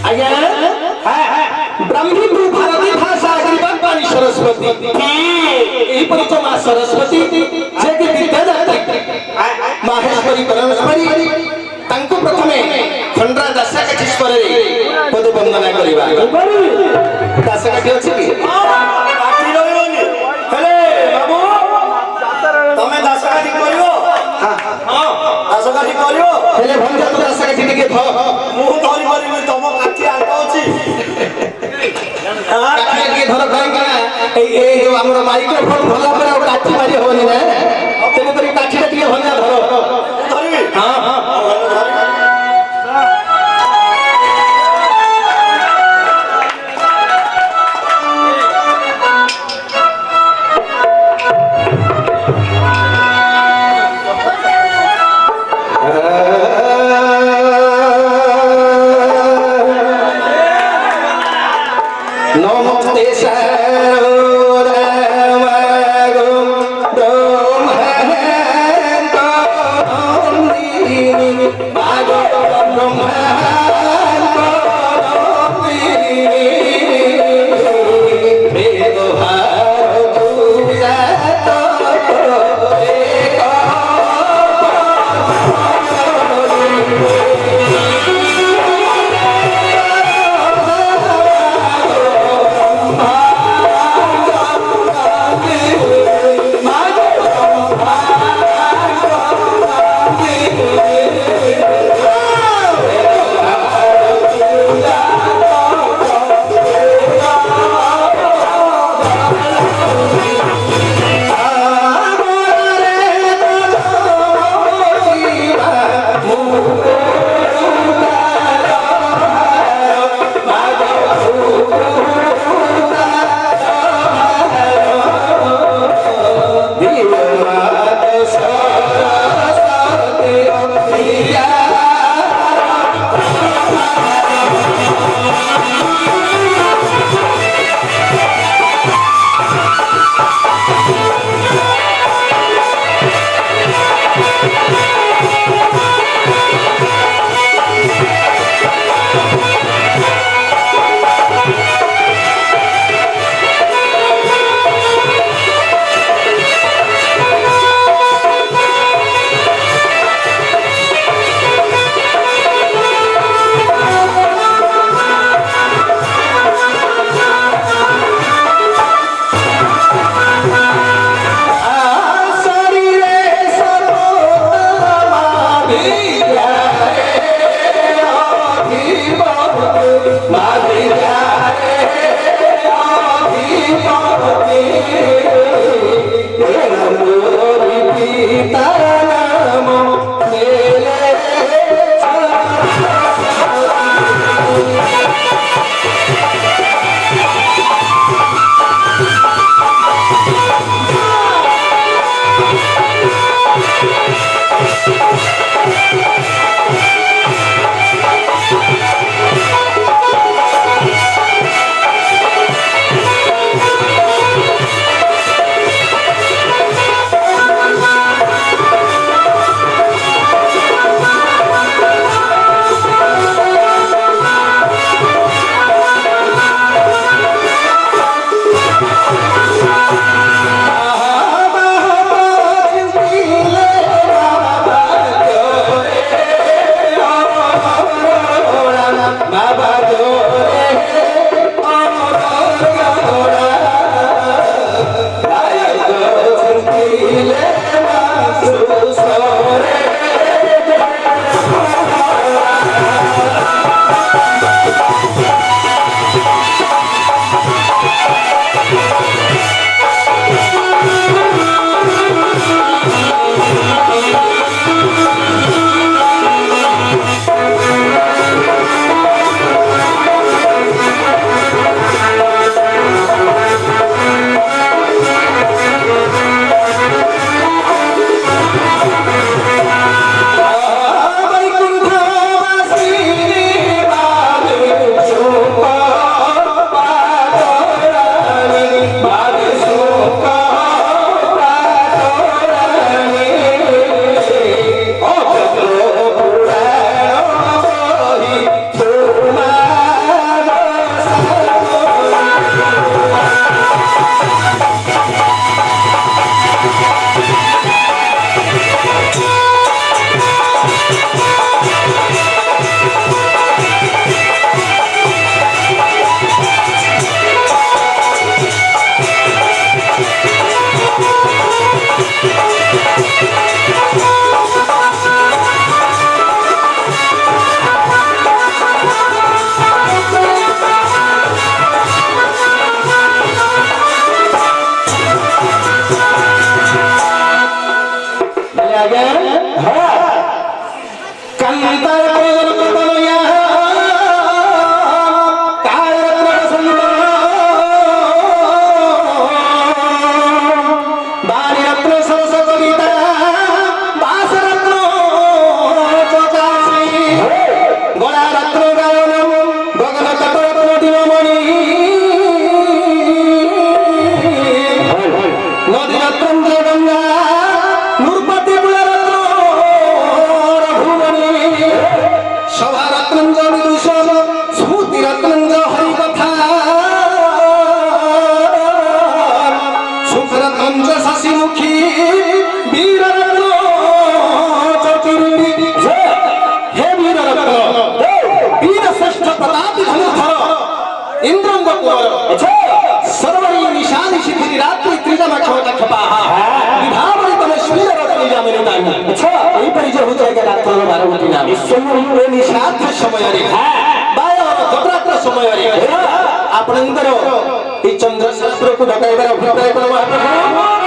आज्ञा ब्राह्मी भू भारती भाषा पाणी सरस्वती এই পরিচয় মা सरस्वती যে কি বিদ্যা দাত্রী माहेश्वरी परमेश्वरी तांको प्रथमे खंडरा दासकाठी स्वरे पद वंदना करिबा दासकाठी अछि कि काठी रहबोनी हेले बाबू तमे दासकाठी करियो हां दासकाठी करियो हेले भंजा तो दासकाठी टिके थ मु धरि परिबे तम काठी आंक अछि काठी टिके धर कहि ए जो हमर माइक्रोफोन भला पर काठी मारी होनी ना तेने करी काठी टिके भंजा धर धरिबे हां हां कुंज विदुष स्मृति रत्नंज हरि कथा सुखर कंज शशिमुखी वीर रत्न चतुर्वी हे वीर रत्न वीर श्रेष्ठ प्रतापी धनुधर इंद्रंग कुंवर सर्वरी निशानी शिखिरी रात्रि त्रिजम क्षमता क्षपाहा विभावरी तमे श्रीर रत्न जामिनी दानी এই পরিচয় হচ্ছে এক রাত্র 12টি নাম এই নিশাদ্র সমୟରେ বায় ভদ্রাত্র সমୟରେ ଆପଣଙ୍କର এই ଚନ୍ଦ୍ର ଶାସ୍ତ୍ରକୁ ଡକାଇବାର ଅଭିପ୍ରାୟ କଣ ମହାପ୍ରଭୁ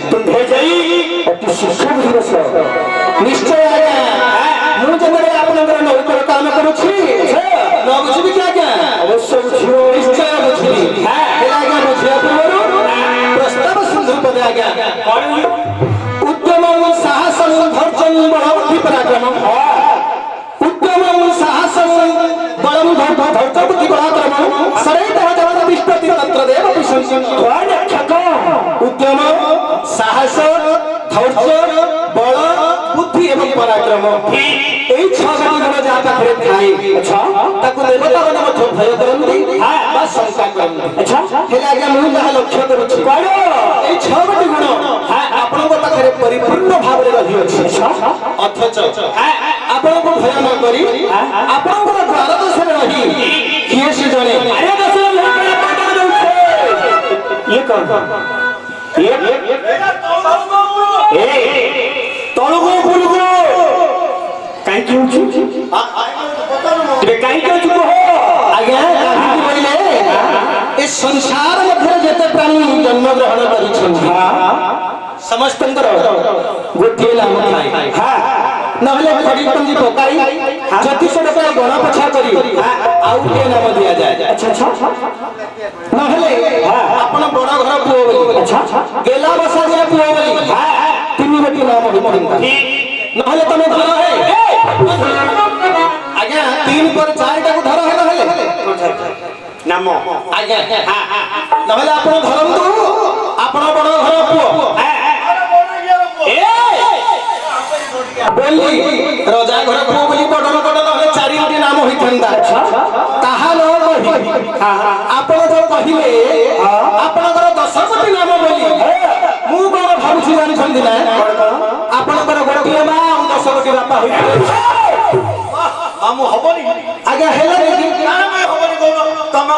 तुम भेजई अति शुभ दिवस निश्चय आज्ञा मु जंगले आपनकर नौकर काम करूछि न बुझबी कि आज्ञा अवश्य बुझियो निश्चय बुझिबी हे आज्ञा बुझिया पूर्वरु प्रस्ताव सुंदर पदे आज्ञा उद्यम साहस धैर्य बल पराक्रम उद्यम साहस बल धैर्य बुद्धि पराक्रम सदैव जगत विष्पति तंत्र देव उद्यम साहस धैर्य बल बुद्धि एवं पराक्रम এই ছয়টি গুণ যার পাখে থাকে আচ্ছা তাকে দেবতা মানে মধ্য ভয় করନ୍ତି বা শঙ্কা করନ୍ତି আচ্ছা হেলে আজ্ঞা মু যাহা লক্ষ্য করুছি কোন এই ছয়টি গুণ আপনাଙ୍କ পাখে পরিপূর্ণ ভাবে রহিଅଛି অথচ ଆପଣଙ୍କୁ ଭୟ ନ କରି ଆପଣଙ୍କର ଦ୍ୱାର ଦେଶରେ ରହି କିଏ ସେ ଜଣେ ଆରେ ଦେଶରେ ये कौन ये तळुगो पुलुगो काई क्यों छु तबे काई क्यों छु हो आज्ञा काहे बोले ए संसार मध्ये जते प्राणी जन्म ग्रहण करिछन्ति समस्तंकर गोटे नाम थाए हां नहले खड़ीपंजी पकाई ज्योतिष डका गण पछा करी आउ के नाम दिया जाए अच्छा अच्छा नहले आपण बड़ घर पुओ बोली अच्छा गेला बसा दिया पुओ बोली तीन गोटी नाम होई নহলে তুমি ধর হে আজ্ঞা 3 पर 4 টাকু ধর হে নহলে নাম আজ্ঞা নহলে আপন ধরন্তু আপন বড় ঘর পুଅ বলি রজা ঘর পুଅ বলি বড় বড় নহলে 4টি নাম হইতন্দা তাহা ন কহি আপন তো কহিলে আপনকৰ 10টি নাম বলি মু বড় ভাবুছি জানিছন্তি না আপনকৰ গোটিয়ে মা ଆଉ 10টি বাপা হইছে মামু হবনি আগে হেলা না না হবনি কোন তমা